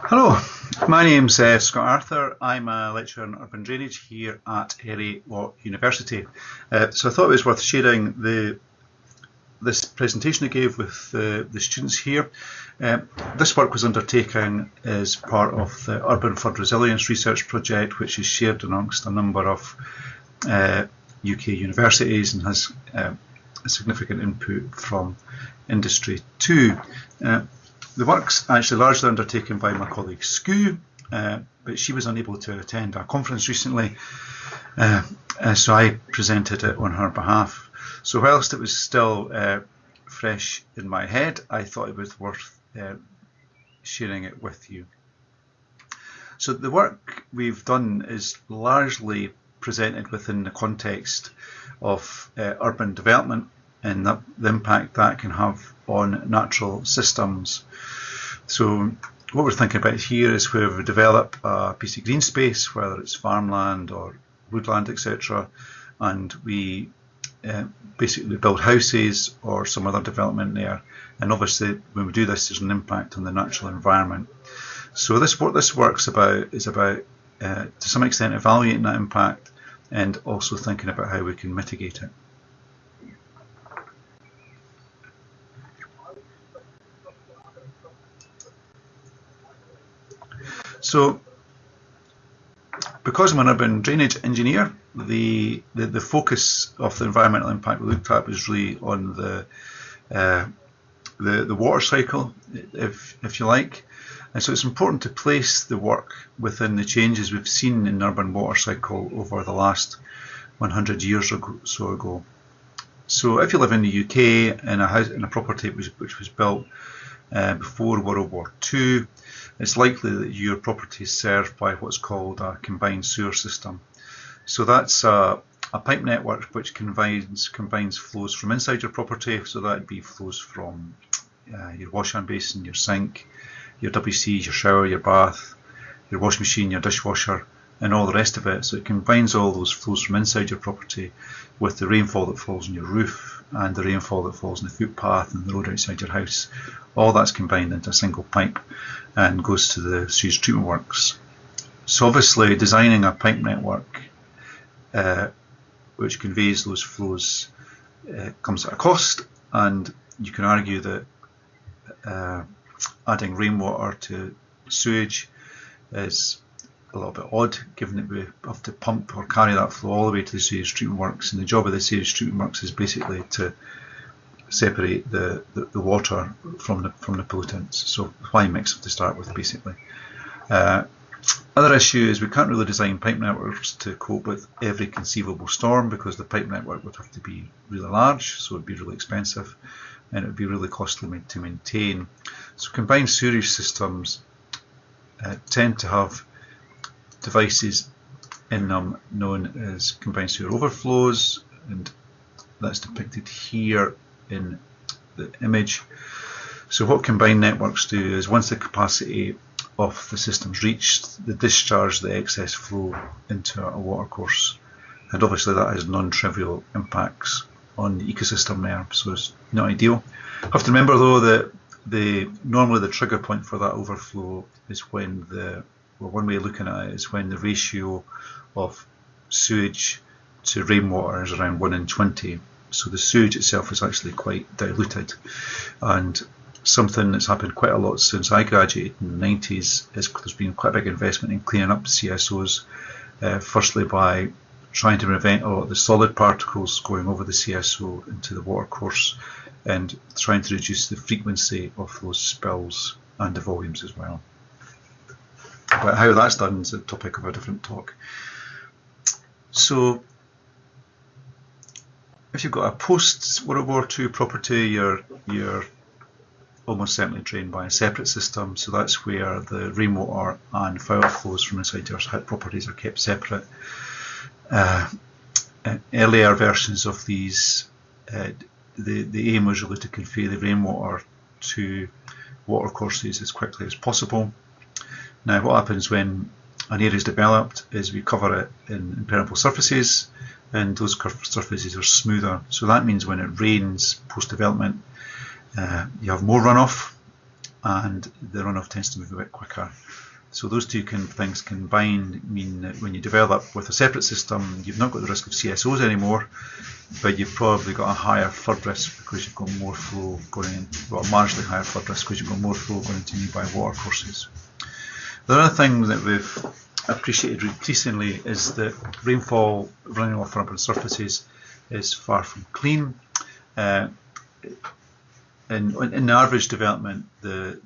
Hello, my name's Scott Arthur. I'm a lecturer in urban drainage here at Hairy Law University. So I thought it was worth sharing this presentation I gave with the students here. This work was undertaken as part of the Urban Flood Resilience Research Project, which is shared amongst a number of UK universities and has a significant input from industry too. The work's actually largely undertaken by my colleague Skoo, but she was unable to attend our conference recently, so I presented it on her behalf. So whilst it was still fresh in my head, I thought it was worth sharing it with you. So the work we've done is largely presented within the context of urban development and the impact that can have on natural systems. So what we're thinking about here is where we develop a piece of green space, whether it's farmland or woodland, etc., and we basically build houses or some other development there. And obviously when we do this, there's an impact on the natural environment. So what this work's about is about to some extent evaluating that impact and also thinking about how we can mitigate it. So, because I'm an urban drainage engineer, the focus of the environmental impact we looked at was really on the water cycle, if you like. And so it's important to place the work within the changes we've seen in the urban water cycle over the last 100 years or so ago. So if you live in the UK in a property which was built before World War II, it's likely that your property is served by what's called a combined sewer system. So that's a pipe network which combines flows from inside your property, so that would be flows from your wash-hand basin, your sink, your WCs, your shower, your bath, your washing machine, your dishwasher, and all the rest of it. So it combines all those flows from inside your property with the rainfall that falls on your roof and the rainfall that falls on the footpath and the road outside your house. All that's combined into a single pipe and goes to the sewage treatment works. So obviously designing a pipe network which conveys those flows comes at a cost, and you can argue that adding rainwater to sewage is a little bit odd, given that we have to pump or carry that flow all the way to the sewage treatment works, and the job of the sewage treatment works is basically to separate the water from the pollutants. So why mix it to start with, basically. Other issue is we can't really design pipe networks to cope with every conceivable storm, because the pipe network would have to be really large, so it would be really expensive and it would be really costly to maintain. So combined sewerage systems tend to have devices in them known as combined sewer overflows, and that's depicted here in the image. So what combined networks do is, once the capacity of the system's reached, they discharge the excess flow into a watercourse, and obviously that has non-trivial impacts on the ecosystem there, so it's not ideal. You have to remember though that normally the trigger point for that overflow is when one way of looking at it is when the ratio of sewage to rainwater is around 1 in 20. So the sewage itself is actually quite diluted, and something that's happened quite a lot since I graduated in the 90s is there's been quite a big investment in cleaning up the CSOs, firstly by trying to prevent a lot of the solid particles going over the CSO into the watercourse, and trying to reduce the frequency of those spills and the volumes as well. But how that's done is a topic of a different talk. So if you've got a post-World War II property, you're almost certainly drained by a separate system, so that's where the rainwater and foul flows from inside your properties are kept separate. Earlier versions of these, the aim was really to convey the rainwater to watercourses as quickly as possible. Now what happens when an area is developed is we cover it in impermeable surfaces, and those surfaces are smoother. So that means when it rains post-development, you have more runoff, and the runoff tends to move a bit quicker. So those two things combined mean that when you develop with a separate system, you've not got the risk of CSOs anymore, but you've probably got a higher flood risk because you've got more flow going in, well, marginally higher flood risk because you've got more flow going into nearby watercourses. The other thing that we've appreciated recently is that rainfall running off urban surfaces is far from clean. In the average development, the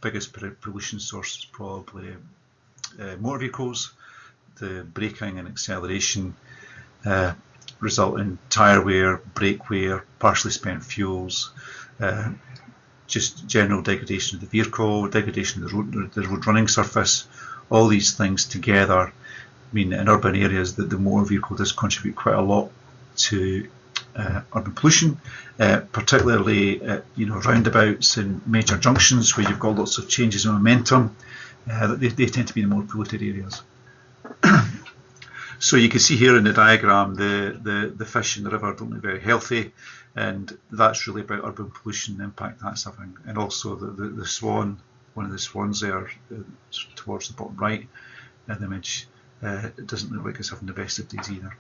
biggest pollution source is probably motor vehicles. The braking and acceleration result in tyre wear, brake wear, partially spent fuels, just general degradation of the vehicle, degradation of the road running surface. All these things together mean that in urban areas that the motor vehicle does contribute quite a lot to urban pollution, particularly at roundabouts and major junctions where you've got lots of changes in momentum. They tend to be the more polluted areas. So you can see here in the diagram the fish in the river don't look very healthy, and that's really about urban pollution, the impact that's having. And also the swan, one of the swans there towards the bottom right in the image, it doesn't look like it's having the best of days either.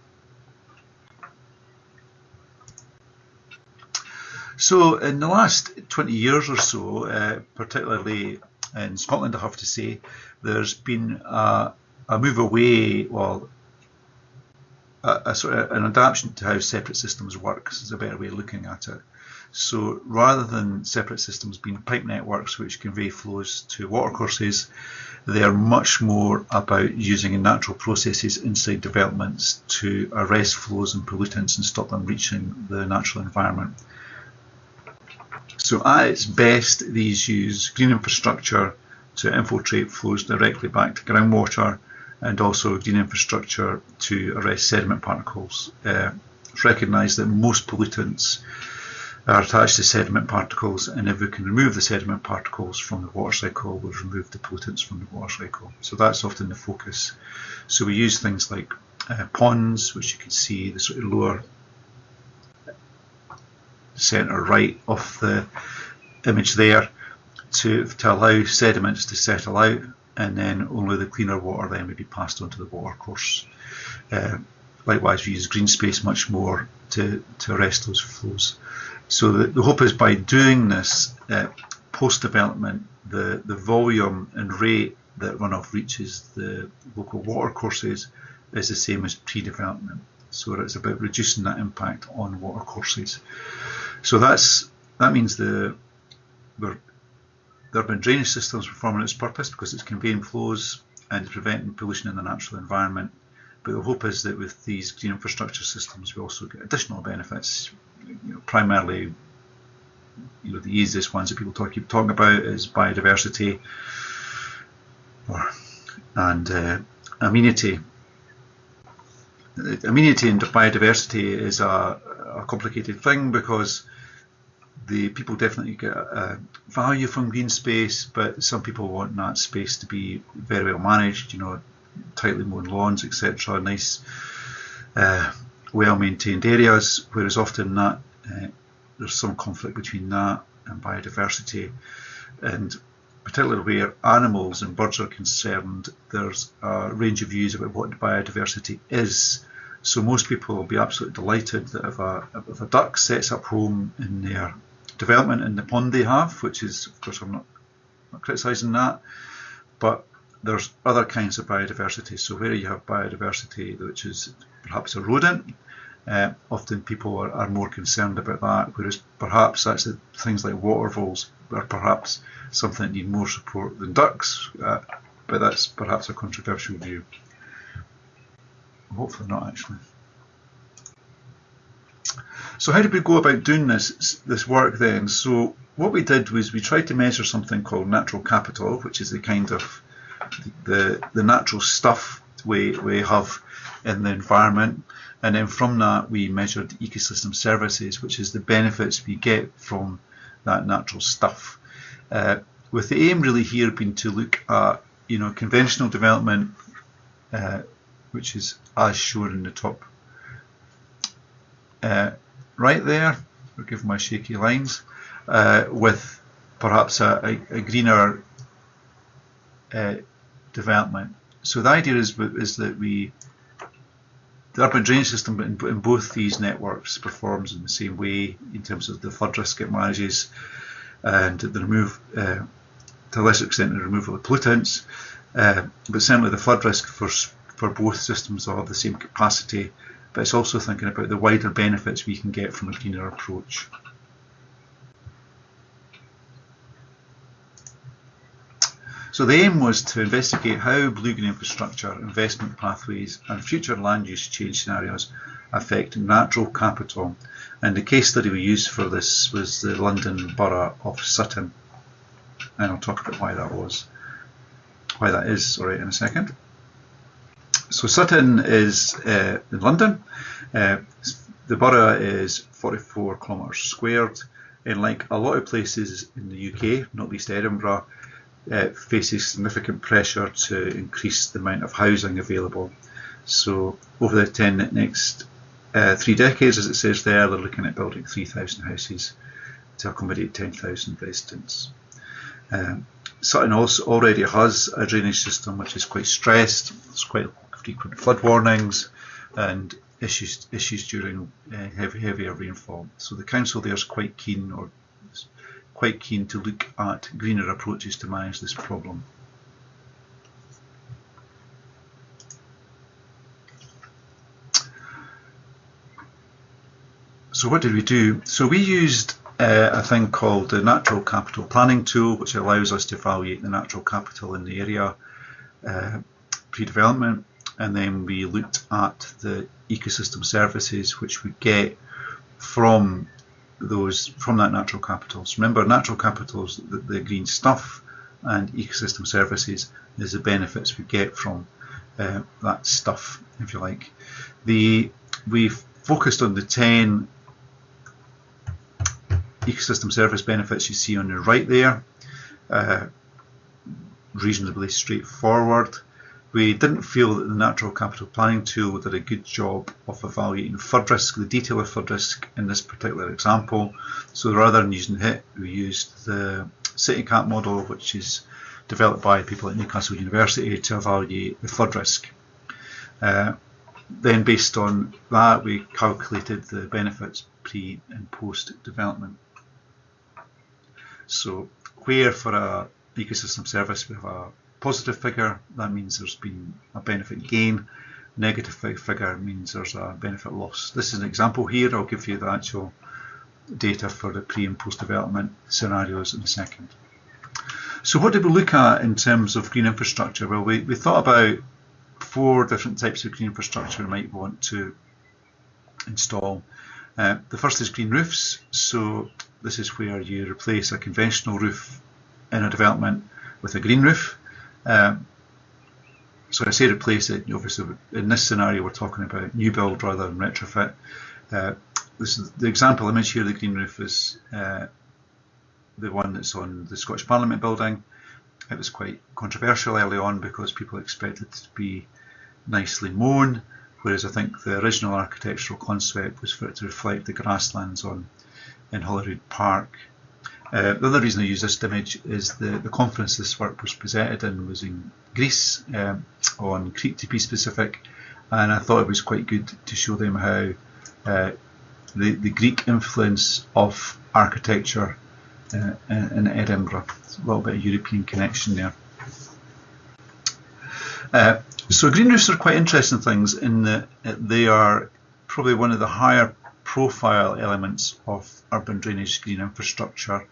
So in the last 20 years or so, particularly in Scotland, I have to say, there's been a move away, well, a sort of an adaptation to how separate systems work is a better way of looking at it. So rather than separate systems being pipe networks which convey flows to watercourses, they are much more about using natural processes inside developments to arrest flows and pollutants and stop them reaching the natural environment. So at its best, these use green infrastructure to infiltrate flows directly back to groundwater, and also green infrastructure to arrest sediment particles. It's recognised that most pollutants are attached to sediment particles, and if we can remove the sediment particles from the water cycle, we've removed the pollutants from the water cycle. So that's often the focus. So we use things like ponds, which you can see the sort of lower centre right of the image there, to allow sediments to settle out, and then only the cleaner water then would be passed onto the watercourse. Likewise, we use green space much more to arrest those flows. So the hope is by doing this post-development, the volume and rate that runoff reaches the local watercourses is the same as pre-development. So it's about reducing that impact on watercourses. So that means the urban drainage system is performing its purpose because it's conveying flows and preventing pollution in the natural environment. But the hope is that with these green infrastructure systems, we also get additional benefits. Primarily, the easiest ones that people keep talking about is biodiversity and amenity. Amenity and biodiversity is a complicated thing because the people definitely get value from green space, but some people want that space to be very well managed, tightly mown lawns, etc., nice, well-maintained areas, whereas often that there's some conflict between that and biodiversity. And particularly where animals and birds are concerned, there's a range of views about what biodiversity is. So most people will be absolutely delighted that if a duck sets up home in their development in the pond they have, which is, of course, I'm not criticising that, but there's other kinds of biodiversity. So where you have biodiversity which is perhaps a rodent, often people are more concerned about that, whereas perhaps that's things like water voles are perhaps something that need more support than ducks, but that's perhaps a controversial view. Hopefully not, actually. So how did we go about doing this work then? So what we did was we tried to measure something called natural capital, which is the kind of the natural stuff we have in the environment, and then from that we measured ecosystem services, which is the benefits we get from that natural stuff. With the aim really here being to look at conventional development, which is as shown in the top right there, forgive my shaky lines, with perhaps a greener development. So the idea is that the urban drainage system in both these networks performs in the same way in terms of the flood risk it manages and the to a lesser extent the removal of pollutants, but certainly the flood risk for both systems will have the same capacity, but it's also thinking about the wider benefits we can get from a greener approach. So the aim was to investigate how blue-green infrastructure, investment pathways and future land use change scenarios affect natural capital, and the case study we used for this was the London Borough of Sutton, and I'll talk about why that is in a second. So Sutton is in London. The borough is 44 kilometres squared, and like a lot of places in the UK, not least Edinburgh, faces significant pressure to increase the amount of housing available. So over the next 3 decades, as it says there, they're looking at building 3,000 houses to accommodate 10,000 residents. Sutton also already has a drainage system which is quite stressed. There's quite frequent flood warnings and issues during heavier rainfall. So the council there is quite keen to look at greener approaches to manage this problem. So what did we do? So we used a thing called the Natural Capital Planning Tool, which allows us to evaluate the natural capital in the area pre-development, and then we looked at the ecosystem services which we get from that natural capital. So remember, natural capital is the green stuff, and ecosystem services is the benefits we get from that stuff, if you like. We've focused on the 10 ecosystem service benefits you see on the right there. Reasonably straightforward. We didn't feel that the Natural Capital Planning Tool did a good job of evaluating flood risk, the detail of flood risk in this particular example. So rather than using HIT, we used the CityCap model, which is developed by people at Newcastle University to evaluate the flood risk. Then based on that, we calculated the benefits pre and post development. So where for a ecosystem service we have a positive figure, that means there's been a benefit gain. Negative figure means there's a benefit loss. This is an example here. I'll give you the actual data for the pre and post development scenarios in a second. So what did we look at in terms of green infrastructure? Well, we thought about 4 different types of green infrastructure we might want to install. The first is green roofs. So this is where you replace a conventional roof in a development with a green roof. So I say replace it, obviously in this scenario we're talking about new build rather than retrofit. This is the example image here. The green roof is the one that's on the Scottish Parliament building. It was quite controversial early on because people expected it to be nicely mown, whereas I think the original architectural concept was for it to reflect the grasslands in Holyrood Park. The other reason I use this image is the conference this work was presented in was in Greece on Crete to be specific, and I thought it was quite good to show them how the Greek influence of architecture in Edinburgh. It's a little bit of European connection there. So green roofs are quite interesting things in that they are probably one of the higher profile elements of urban drainage green infrastructure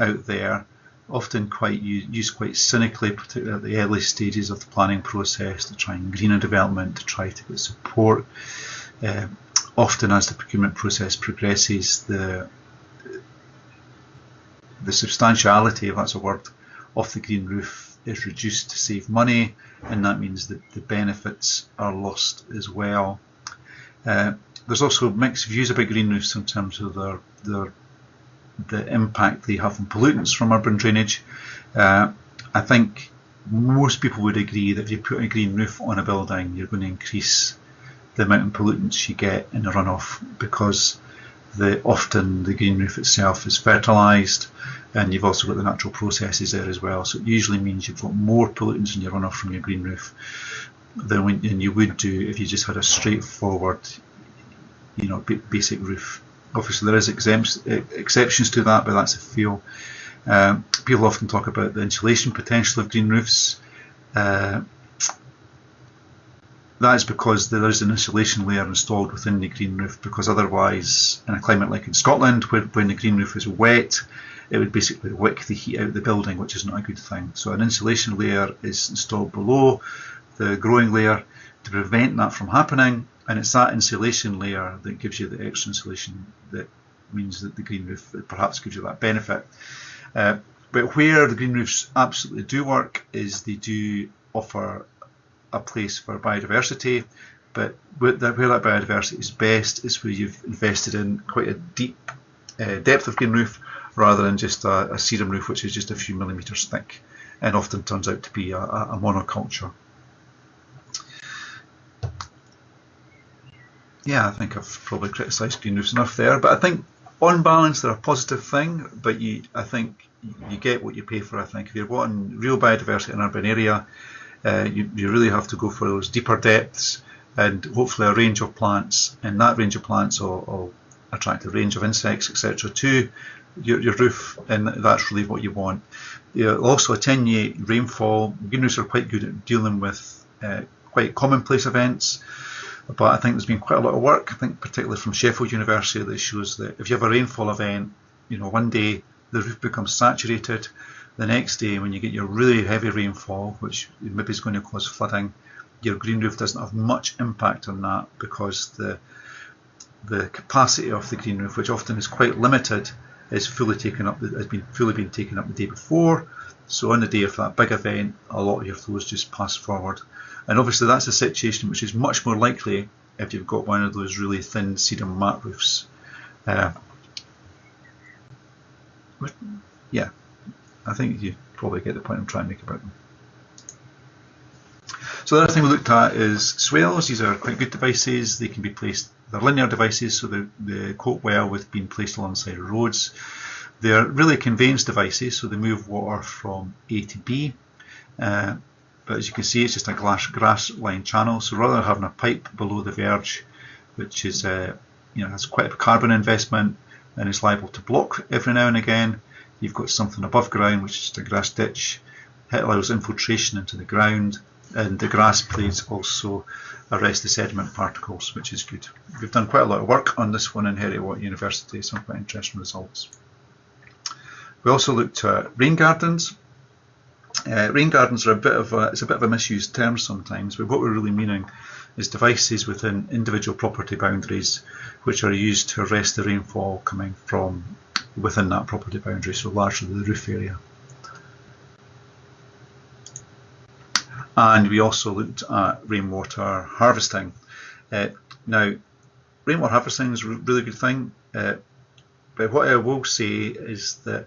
out there, often used quite cynically, particularly at the early stages of the planning process to try and green a development, to try to get support. Often as the procurement process progresses, the substantiality, if that's a word, of the green roof is reduced to save money, and that means that the benefits are lost as well. There's also mixed views about green roofs in terms of the impact they have on pollutants from urban drainage. I think most people would agree that if you put a green roof on a building, you're going to increase the amount of pollutants you get in the runoff, because Often the green roof itself is fertilised, and you've also got the natural processes there as well. So it usually means you've got more pollutants in your runoff from your green roof than you would do if you just had a straightforward, basic roof. Obviously there is exceptions to that, but that's a feel. People often talk about the insulation potential of green roofs. That is because there is an insulation layer installed within the green roof, because otherwise, in a climate like in Scotland, when the green roof is wet, it would basically wick the heat out of the building, which is not a good thing. So an insulation layer is installed below the growing layer to prevent that from happening, and it's that insulation layer that gives you the extra insulation that means that the green roof perhaps gives you that benefit. But where the green roofs absolutely do work is they do offer a place for biodiversity, but where that biodiversity is best is where you've invested in quite a deep depth of green roof, rather than just a sedum roof which is just a few millimetres thick and often turns out to be a monoculture. Yeah, I think I've probably criticised green roofs enough there, but I think on balance they're a positive thing, but I think you get what you pay for. I think if you're wanting real biodiversity in an urban area, you really have to go for those deeper depths, and hopefully a range of plants, and that range of plants will attract a range of insects, etc. to your roof, and that's really what you want. Also attenuate rainfall. Green roofs are quite good at dealing with quite commonplace events, but I think there's been quite a lot of work, I think particularly from Sheffield University, that shows that if you have a rainfall event, one day the roof becomes saturated, the next day when you get your really heavy rainfall, which maybe is going to cause flooding, your green roof doesn't have much impact on that, because the capacity of the green roof, which often is quite limited, is fully taken up. Has been taken up the day before. So on the day of that big event, a lot of your flows just pass forward. And obviously that's a situation which is much more likely if you've got one of those really thin sedum mat roofs. Yeah, I think you probably get the point I'm trying to make about them. So the other thing we looked at is swales. These are quite good devices. They can be placed, they're linear devices, so they cope well with being placed alongside roads. They're really conveyance devices, so they move water from A to B. But as you can see, it's just a grass-lined channel. So rather than having a pipe below the verge, which is has quite a carbon investment and is liable to block every now and again, you've got something above ground, which is just a grass ditch. It allows infiltration into the ground, and the grass blades also arrest the sediment particles, which is good. We've done quite a lot of work on this one in Heriot-Watt University, some quite interesting results. We also looked at rain gardens. Rain gardens are it's a bit of a misused term sometimes, but what we're really meaning is devices within individual property boundaries which are used to arrest the rainfall coming from within that property boundary, so largely the roof area. And we also looked at rainwater harvesting. Now, rainwater harvesting is a really good thing, but what I will say is that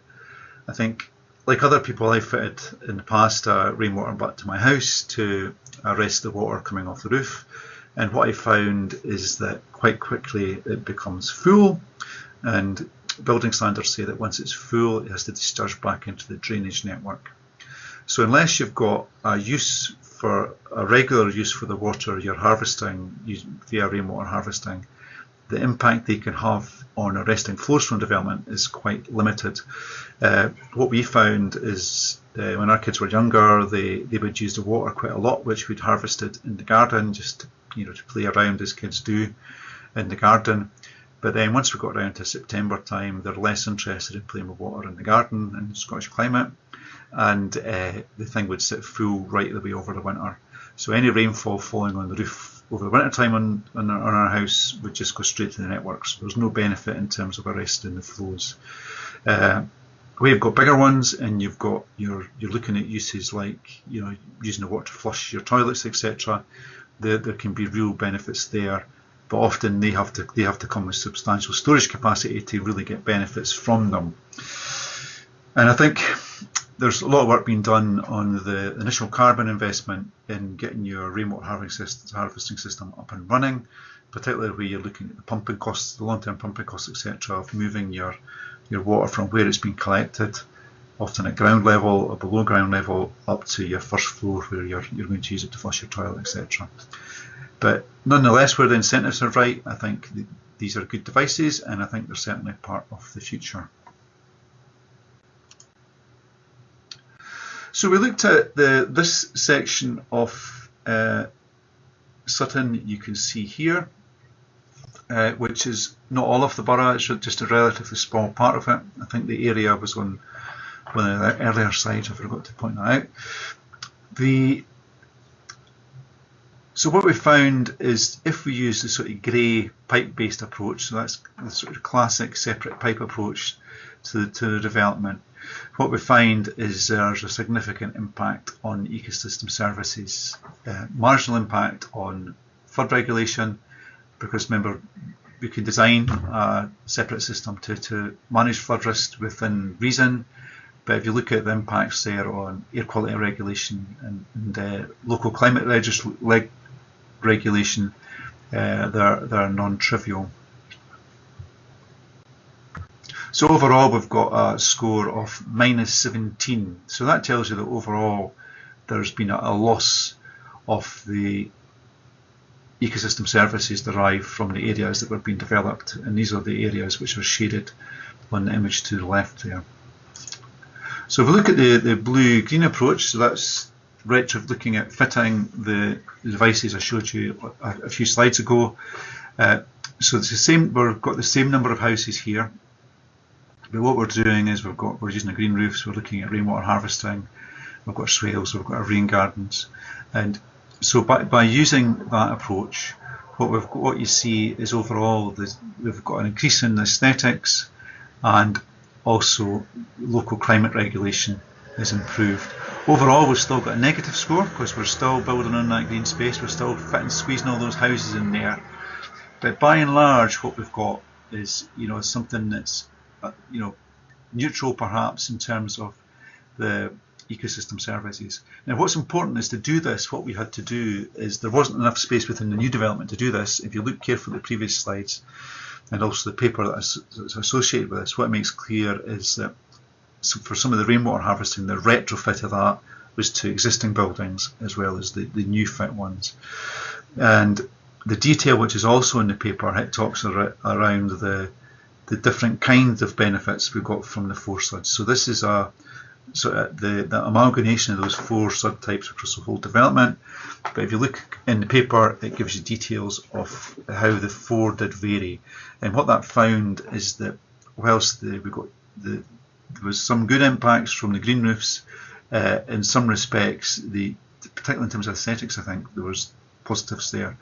I think, like other people, I've fitted in the past a rainwater butt to my house to arrest the water coming off the roof, and what I found is that quite quickly it becomes full, and building standards say that once it's full it has to discharge back into the drainage network. So unless you've got a regular use for the water you're harvesting via rainwater harvesting, the impact they can have on arresting flows from development is quite limited. What we found is when our kids were younger, they would use the water quite a lot, which we'd harvested in the garden just to play around as kids do in the garden. But then once we got around to September time, they're less interested in playing with water in the garden in the Scottish climate, and the thing would sit full right the way over the winter. So any rainfall falling on the roof over the winter time on our house would just go straight to the network. So there's no benefit in terms of arresting the flows. Where you've got bigger ones and you're looking at uses like using the water to flush your toilets, etc. There can be real benefits there, but often they have to come with substantial storage capacity to really get benefits from them. And I think there's a lot of work being done on the initial carbon investment in getting your rainwater harvesting system up and running, particularly where you're looking at the pumping costs, the long-term pumping costs, etc., of moving your water from where it's been collected, often at ground level or below ground level, up to your first floor where you're going to use it to flush your toilet, etc. But nonetheless, where the incentives are right, I think these are good devices, and I think they're certainly part of the future. So we looked at this section of Sutton, you can see here, which is not all of the borough, it's just a relatively small part of it. I think the area was on one of the earlier slides, I forgot to point that out. So what we found is if we use the sort of grey pipe-based approach, so that's the sort of classic separate pipe approach to the development, what we find is there's a significant impact on ecosystem services, marginal impact on flood regulation, because remember we can design a separate system to manage flood risk within reason, but if you look at the impacts there on air quality regulation and local climate regulation, they're non-trivial. So overall we've got a score of -17. So that tells you that overall there's been a loss of the ecosystem services derived from the areas that were being developed, and these are the areas which are shaded on the image to the left there. So if we look at the blue-green approach, so that's looking at fitting the devices I showed you a few slides ago. So it's the same, we've got the same number of houses here. But what we're doing is we're using a green roof, so we're looking at rainwater harvesting, we've got swales, we've got our rain gardens, and so by using that approach, what you see is overall we've got an increase in the aesthetics, and also local climate regulation is improved. Overall, we've still got a negative score because we're still building on that green space, we're still squeezing all those houses in there. But by and large, what we've got is something that's neutral perhaps in terms of the ecosystem services. Now what's important is to do this, what we had to do is there wasn't enough space within the new development to do this. If you look carefully at the previous slides and also the paper that's associated with this, what it makes clear is that for some of the rainwater harvesting, the retrofit of that was to existing buildings as well as the new fit ones. And the detail which is also in the paper, it talks around the different kinds of benefits we got from the 4 SUDs. So this is the amalgamation of those 4 subtypes across the whole development. But if you look in the paper, it gives you details of how the 4 did vary. And what that found is that whilst there was some good impacts from the green roofs, in some respects, particularly in terms of aesthetics, I think there was positives there.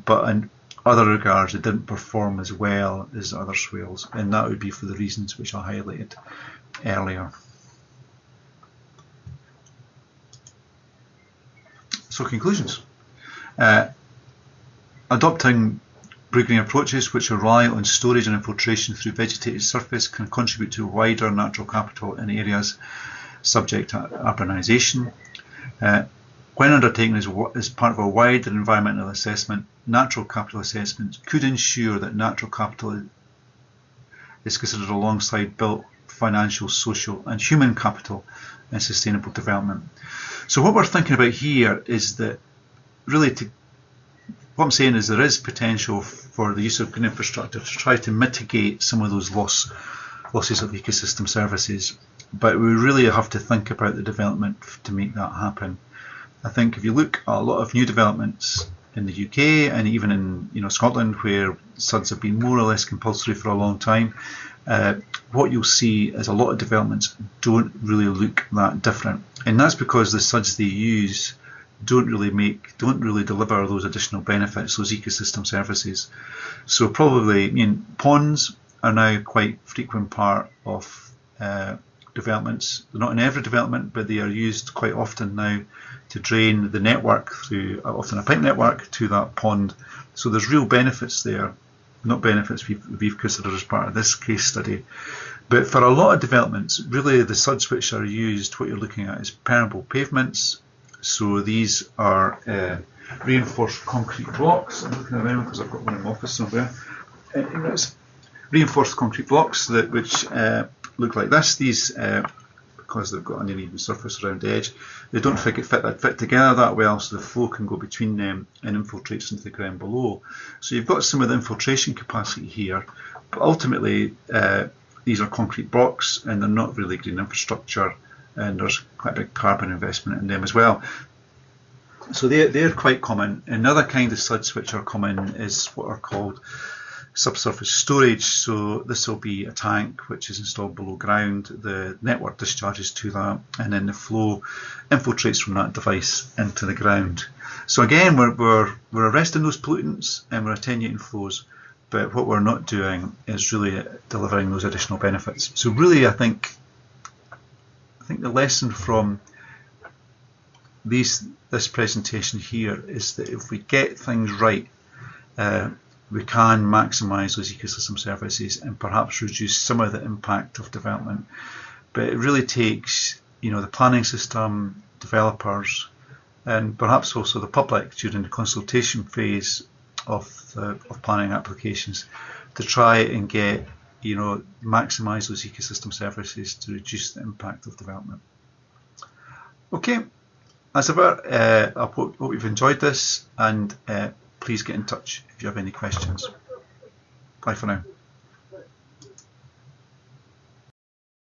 But in other regards, it didn't perform as well as other swales, and that would be for the reasons which I highlighted earlier. So conclusions. Adopting blue-green approaches which rely on storage and infiltration through vegetated surface can contribute to wider natural capital in areas subject to urbanisation. When undertaken as part of a wider environmental assessment, natural capital assessments could ensure that natural capital is considered alongside built, financial, social and human capital in sustainable development. So what we're thinking about here is that really what I'm saying is there is potential for the use of green infrastructure to try to mitigate some of those losses of ecosystem services, but we really have to think about the development to make that happen. I think if you look at a lot of new developments in the UK and even in Scotland, where SUDs have been more or less compulsory for a long time, what you'll see is a lot of developments don't really look that different, and that's because the SUDs they use don't really deliver those additional benefits, those ecosystem services. So probably, ponds are now quite frequent part of developments. They're not in every development, but they are used quite often now to drain the network through, often a pipe network, to that pond. So there's real benefits there. not benefits we've considered as part of this case study. But for a lot of developments, really the suds which are used, what you're looking at is permeable pavements. So these are reinforced concrete blocks. I'm looking around because I've got one in my office somewhere. It's reinforced concrete blocks which look like this. These, because they've got an uneven surface around the edge, they don't fit together that well, so the flow can go between them and infiltrates into the ground below. So you've got some of the infiltration capacity here, but ultimately these are concrete blocks and they're not really green infrastructure, and there's quite a big carbon investment in them as well. So they're quite common. Another kind of suds which are common is what are called subsurface storage. So this will be a tank which is installed below ground, the network discharges to that, and then the flow infiltrates from that device into the ground. So again, we're arresting those pollutants and we're attenuating flows, but what we're not doing is really delivering those additional benefits. So really, I think the lesson from this presentation here is that if we get things right, we can maximise those ecosystem services and perhaps reduce some of the impact of development. But it really takes, the planning system, developers, and perhaps also the public during the consultation phase of planning applications to try and get, maximise those ecosystem services to reduce the impact of development. Okay, that's about it. I hope you've enjoyed this, and please get in touch if you have any questions. Bye for now.